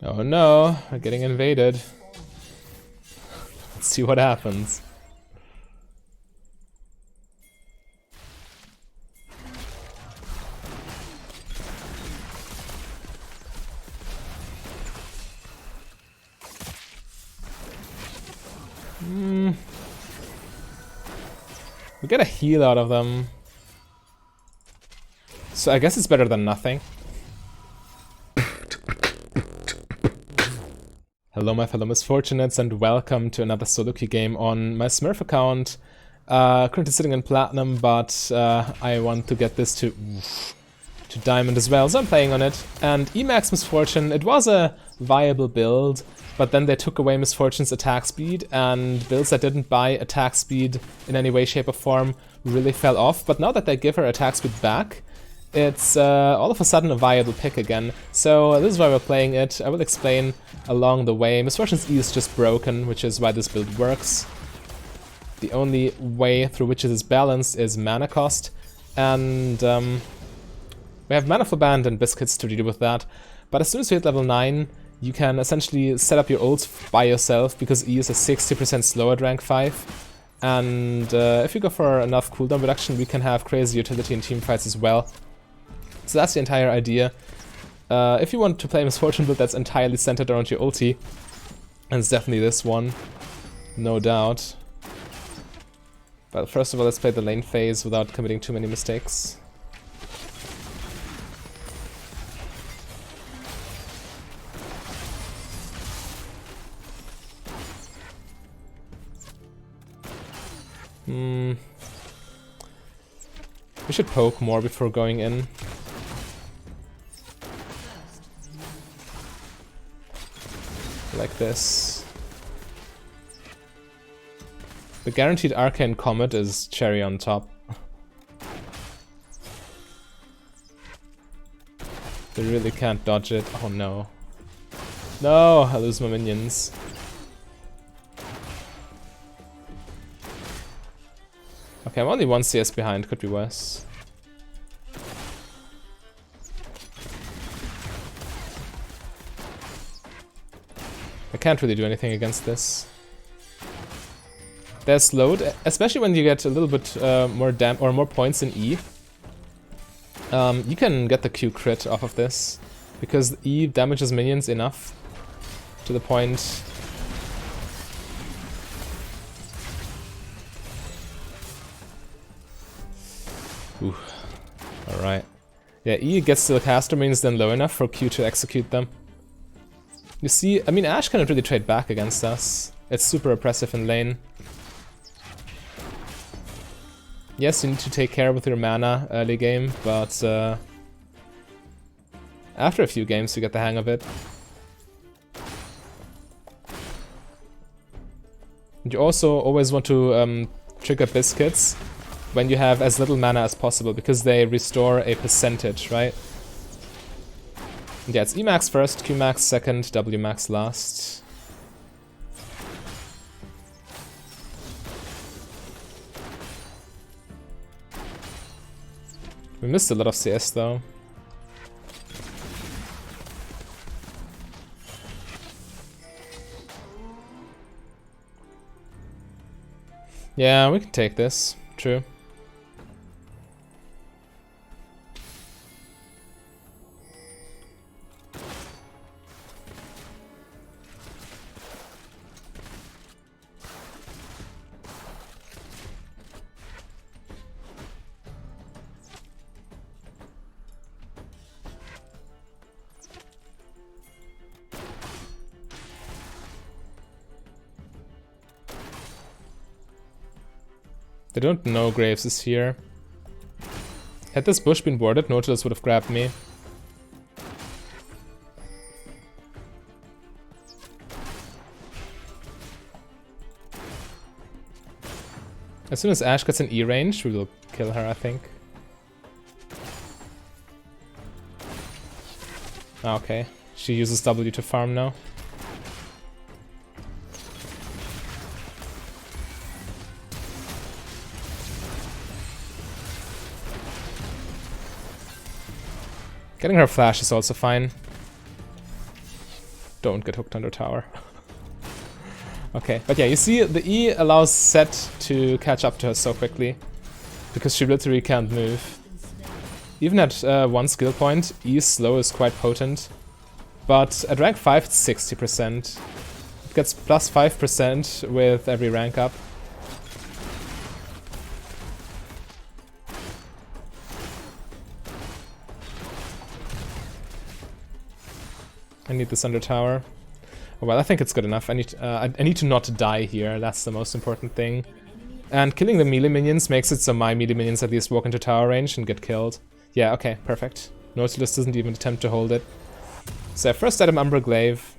Oh no, we're getting invaded. Let's see what happens. We get a heal out of them. So I guess it's better than nothing. Hello my fellow misfortunates and welcome to another solo queue game on my Smurf account. Currently sitting in Platinum, but I want to get this to Diamond as well, so I'm playing on it. And Emax Misfortune, it was a viable build, but then they took away Misfortune's attack speed, and builds that didn't buy attack speed in any way, shape or form really fell off. But now that they give her attack speed back, it's all of a sudden a viable pick again. So this is why we're playing it. I will explain along the way. Misfortune's E is just broken, which is why this build works. The only way through which it is balanced is mana cost, and we have Maniful Band and Biscuits to deal with that. But as soon as you hit level 9, you can essentially set up your ults by yourself, because E is a 60% slower at rank 5. And if you go for enough cooldown reduction, we can have crazy utility in teamfights as well. So that's the entire idea. If you want to play Misfortune build that's entirely centered around your ulti, and it's definitely this one, no doubt. But first of all, let's play the lane phase without committing too many mistakes. We should poke more before going in. Like this. The guaranteed Arcane Comet is cherry on top. They really can't dodge it. Oh no. No, I lose my minions. Okay, I'm only 1 CS behind, could be worse. I can't really do anything against this. They're slowed, especially when you get a little bit more points in E. You can get the Q crit off of this, because E damages minions enough to the point. Ooh. Alright. Yeah, E gets to the caster minions then low enough for Q to execute them. You see, I mean, Ashe cannot really trade back against us. It's super oppressive in lane. Yes, you need to take care with your mana early game, but after a few games you get the hang of it. And you also always want to trigger Biscuits when you have as little mana as possible, because they restore a percentage, right? And yeah, it's Emax first, Qmax second, Wmax last. We missed a lot of CS though. Yeah, we can take this, true. They don't know Graves is here. Had this bush been warded, Nautilus would have grabbed me. As soon as Ashe gets in E range, we will kill her, I think. Okay, she uses W to farm now. Getting her flash is also fine. Don't get hooked under tower. Okay, but yeah, you see the E allows Set to catch up to her so quickly, because she literally can't move. Even at 1 skill point, E's slow is quite potent, but at rank 5 it's 60%. It gets plus 5% with every rank up. I need this under tower. Oh, well, I think it's good enough. I need to not die here. That's the most important thing. And killing the melee minions makes it so my melee minions at least walk into tower range and get killed. Yeah, okay, perfect. Nautilus doesn't even attempt to hold it. So first item, Umbra Glaive.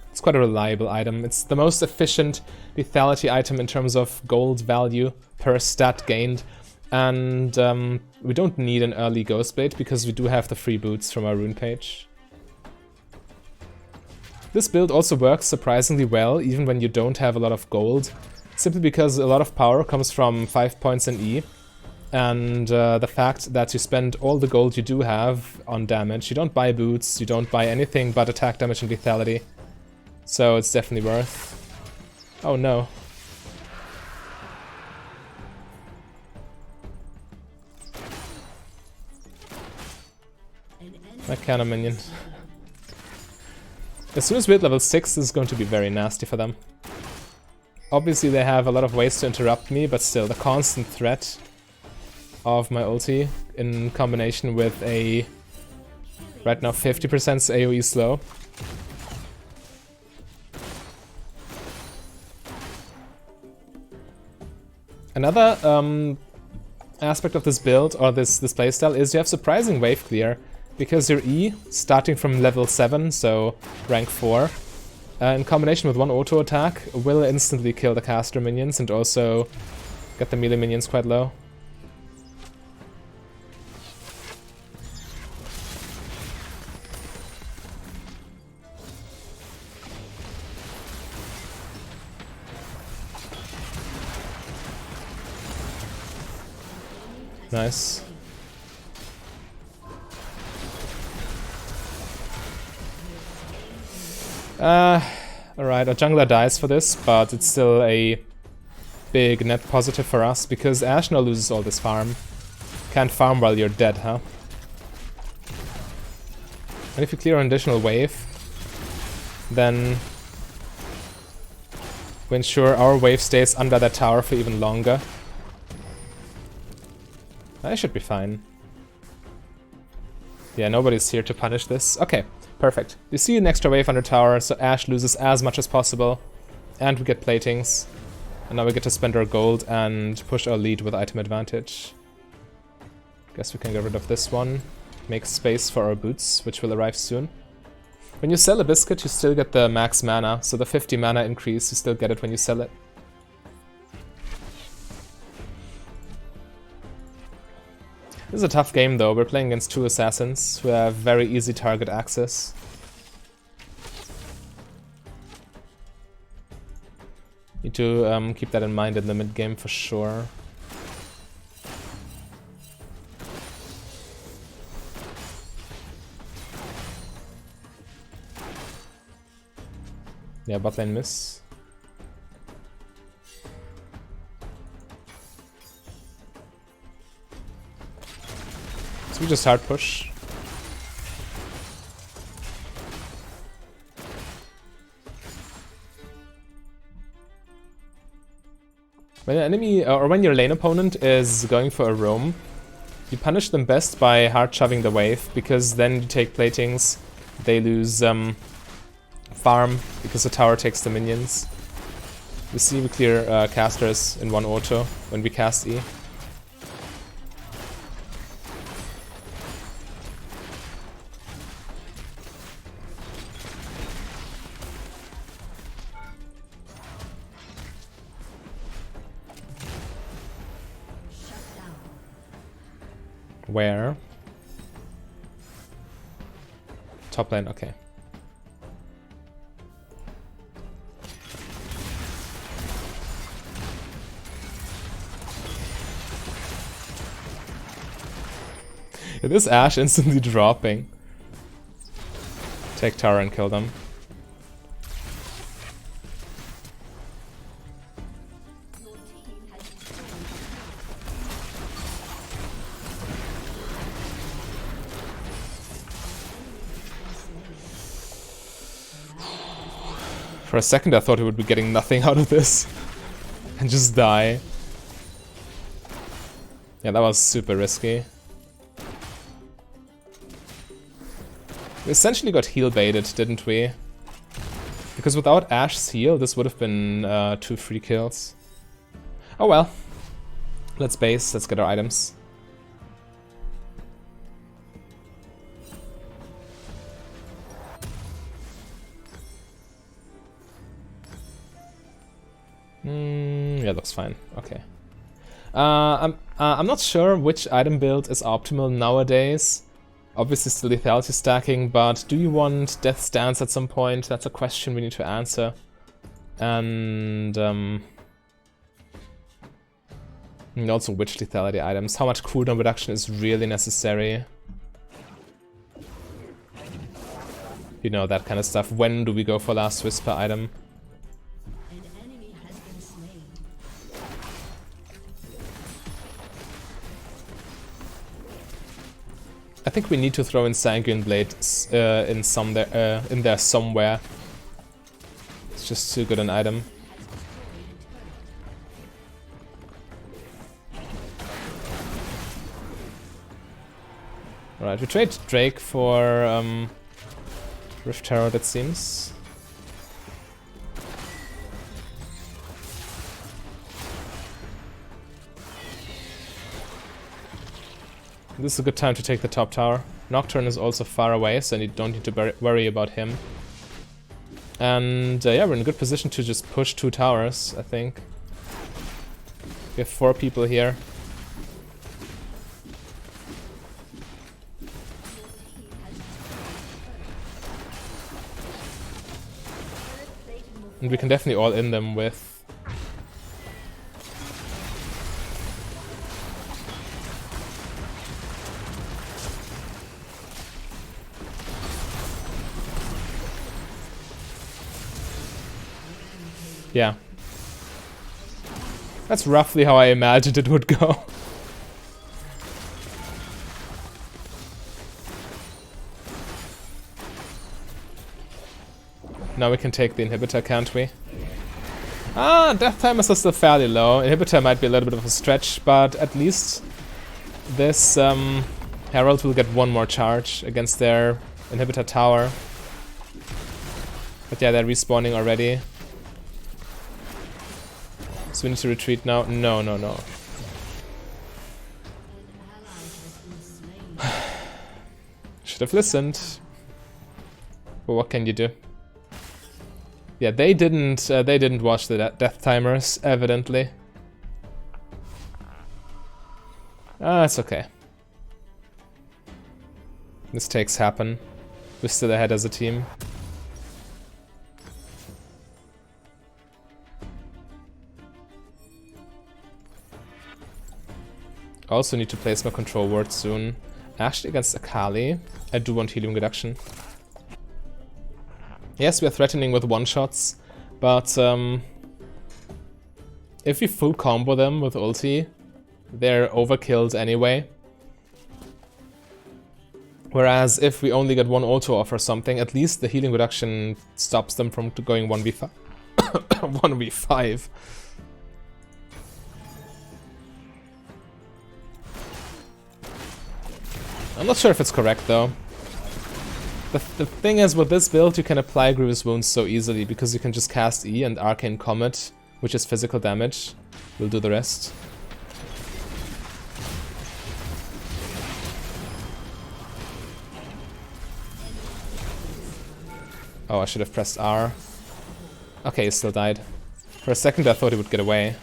It's quite a reliable item. It's the most efficient lethality item in terms of gold value per stat gained. And we don't need an early Ghostblade because we do have the free boots from our rune page. This build also works surprisingly well, even when you don't have a lot of gold, simply because a lot of power comes from 5 points in E, and the fact that you spend all the gold you do have on damage. You don't buy boots, you don't buy anything but attack damage and lethality, so it's definitely worth. Oh no. My cannon minion. As soon as we hit level 6, this is going to be very nasty for them. Obviously they have a lot of ways to interrupt me, but still, the constant threat of my ulti in combination with a right now 50% AoE slow. Another aspect of this build, or this playstyle, is you have surprising wave clear. Because your E, starting from level 7, so rank 4, in combination with one auto attack, will instantly kill the caster minions and also get the melee minions quite low. Nice. Alright, our jungler dies for this, but it's still a big net positive for us, because Ashe now loses all this farm. Can't farm while you're dead, huh? And if you clear an additional wave, then we ensure our wave stays under that tower for even longer. I should be fine. Yeah, nobody's here to punish this. Okay. Perfect. You see an extra wave under tower, so Ashe loses as much as possible. And we get platings. And now we get to spend our gold and push our lead with item advantage. Guess we can get rid of this one. Make space for our boots, which will arrive soon. When you sell a biscuit, you still get the max mana, so the 50 mana increase, you still get it when you sell it. This is a tough game though, we're playing against 2 assassins who have very easy target access. Need to keep that in mind in the mid game for sure. Yeah, bot lane miss. So we just hard push. When an enemy, or when your lane opponent is going for a roam, you punish them best by hard shoving the wave, because then you take platings, they lose farm, because the tower takes the minions. You see we clear casters in one auto when we cast E. Where? Top lane, okay. It is Ashe instantly dropping. Take tower and kill them. For a second I thought we would be getting nothing out of this. And just die. Yeah, that was super risky. We essentially got heal baited, didn't we? Because without Ash's heal, this would have been 2 free kills. Oh well. Let's base, let's get our items. Yeah, looks fine. Okay. I'm not sure which item build is optimal nowadays. Obviously still lethality stacking, but do you want Death Stance at some point? That's a question we need to answer. And also which lethality items? How much cooldown reduction is really necessary? You know, that kind of stuff. When do we go for Last Whisper item? I think we need to throw in Sanguine Blade in there somewhere. It's just too good an item. Alright, we trade Drake for Rift Herald, it seems. This is a good time to take the top tower. Nocturne is also far away, so you don't need to worry about him. And yeah, we're in a good position to just push 2 towers, I think. We have 4 people here. And we can definitely all in them with... Yeah. That's roughly how I imagined it would go. Now we can take the inhibitor, can't we? Ah, death timers are still fairly low. Inhibitor might be a little bit of a stretch, but at least this Herald will get 1 more charge against their inhibitor tower. But yeah, they're respawning already. So we need to retreat now. No, no, no. Should have listened. But what can you do? Yeah, they didn't watch the death timers, evidently. Ah, it's okay. Mistakes happen. We're still ahead as a team. I also need to place my control ward soon. Actually, against Akali, I do want healing reduction. Yes, we are threatening with one-shots, but if we full combo them with ulti, they're overkilled anyway. Whereas if we only get 1 auto off or something, at least the healing reduction stops them from going 1v5. 1v5. I'm not sure if it's correct though. The thing is, with this build you can apply Grievous Wounds so easily because you can just cast E and Arcane Comet, which is physical damage, will do the rest. Oh, I should have pressed R. Okay, he still died. For a second I thought he would get away.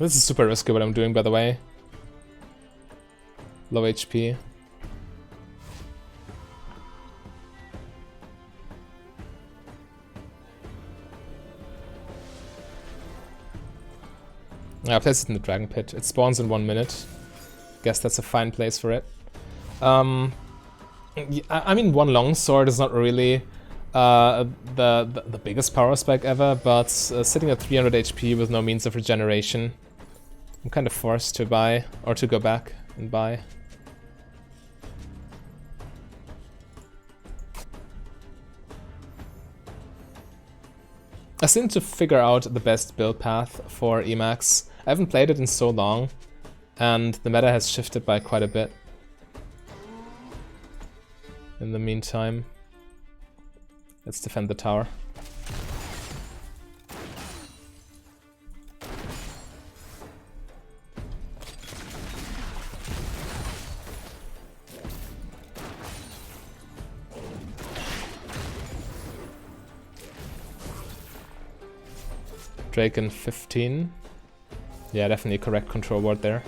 This is super risky what I'm doing, by the way. Low HP. Yeah, I placed it in the Dragon Pit. It spawns in 1 minute. Guess that's a fine place for it. I mean, one longsword is not really the biggest power spike ever, but sitting at 300 HP with no means of regeneration, I'm kind of forced to buy, or to go back and buy. I seem to figure out the best build path for Emacs. I haven't played it in so long, and the meta has shifted by quite a bit. In the meantime, let's defend the tower. Drake in 15. Yeah, definitely correct control ward there.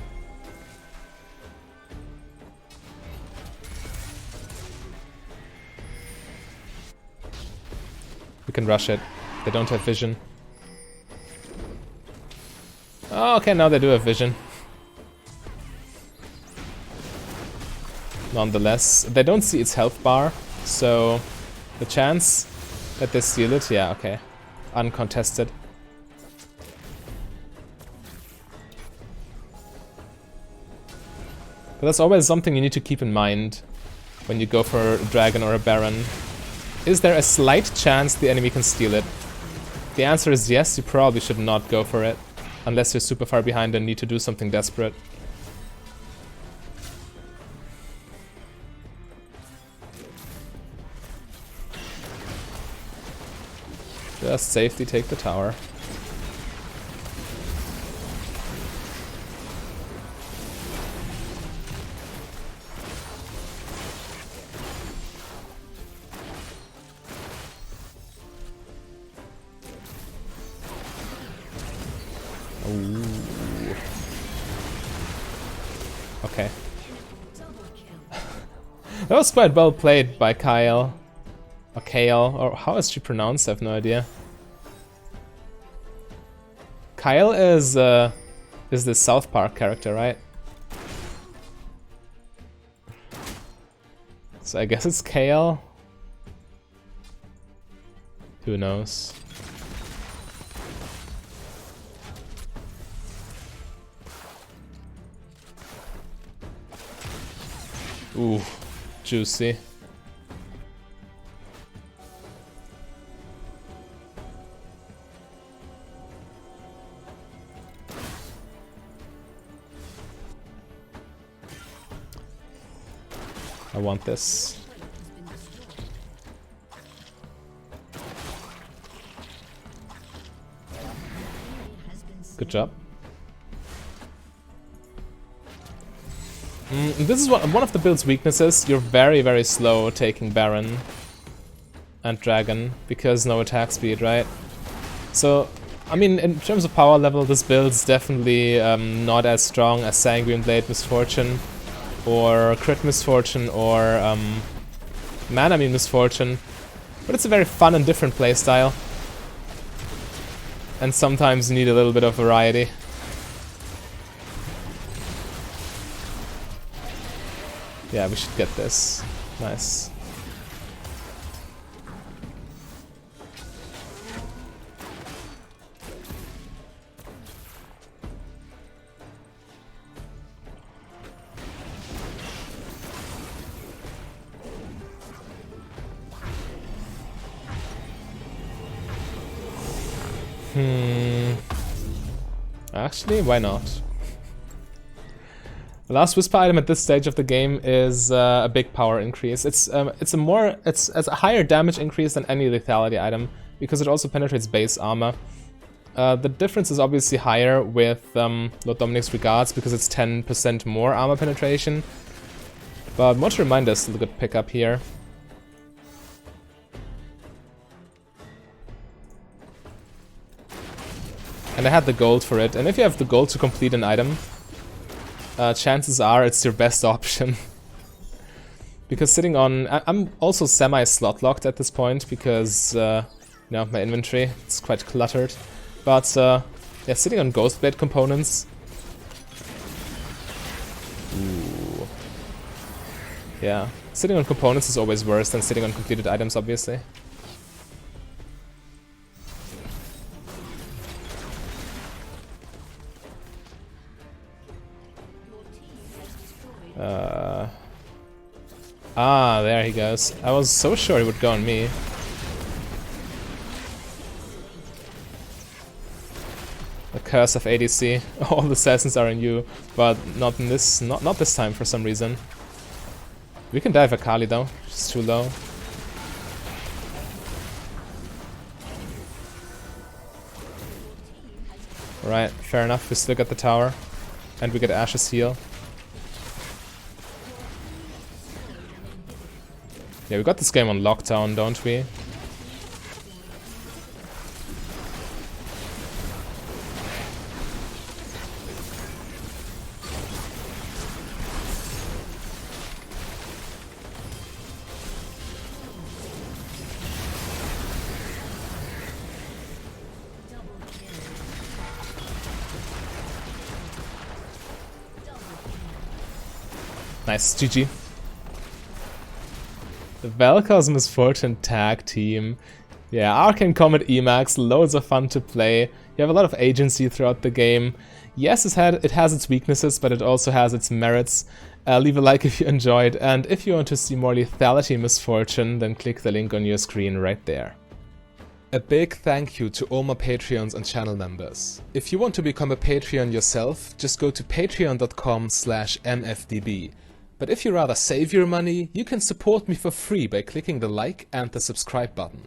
We can rush it. They don't have vision. Oh, okay, now they do have vision. Nonetheless, they don't see its health bar, so the chance that they steal it, yeah, okay. Uncontested. But that's always something you need to keep in mind when you go for a dragon or a baron. Is there a slight chance the enemy can steal it? The answer is yes, you probably should not go for it. Unless you're super far behind and need to do something desperate. Just safely take the tower. Ooh. Okay. That was quite well played by Kyle. Or Kale, or how is she pronounced? I have no idea. Kyle is the South Park character, right? So I guess it's Kale. Who knows? Ooh, juicy. I want this. Good job. This is one of the build's weaknesses. You're very, very slow taking Baron and Dragon because no attack speed, right? So, I mean, in terms of power level, this build's definitely not as strong as Sanguine Blade Misfortune or Crit Misfortune or Mana Mean Misfortune, but it's a very fun and different playstyle. And sometimes you need a little bit of variety. Yeah, we should get this. Nice. Actually, why not? The last Whisper item at this stage of the game is a big power increase. It's a higher damage increase than any lethality item because it also penetrates base armor. The difference is obviously higher with Lord Dominic's Regards because it's 10% more armor penetration. But Mortal Reminder is still a good pickup here. And I had the gold for it. And if you have the gold to complete an item, chances are it's your best option. Because sitting on... I'm also semi-slot locked at this point because, you know, my inventory, it's quite cluttered. But, yeah, sitting on Ghostblade components... Ooh. Yeah, sitting on components is always worse than sitting on completed items, obviously. There he goes. I was so sure he would go on me. The curse of ADC. All the assassins are in you, but not in this. Not this time for some reason. We can dive Akali though. She's too low. Right, fair enough. We still get the tower, and we get Ashe's heal. Yeah, we got this game on lockdown, don't we? Nice, GG. The Vel'Koz Misfortune tag team. Yeah, Arcane Comet Emax, loads of fun to play. You have a lot of agency throughout the game. Yes, it has its weaknesses, but it also has its merits. Leave a like if you enjoyed, and if you want to see more Lethality Misfortune, then click the link on your screen right there. A big thank you to all my Patreons and channel members. If you want to become a Patreon yourself, just go to patreon.com/mfdb. But if you rather save your money, you can support me for free by clicking the like and the subscribe button.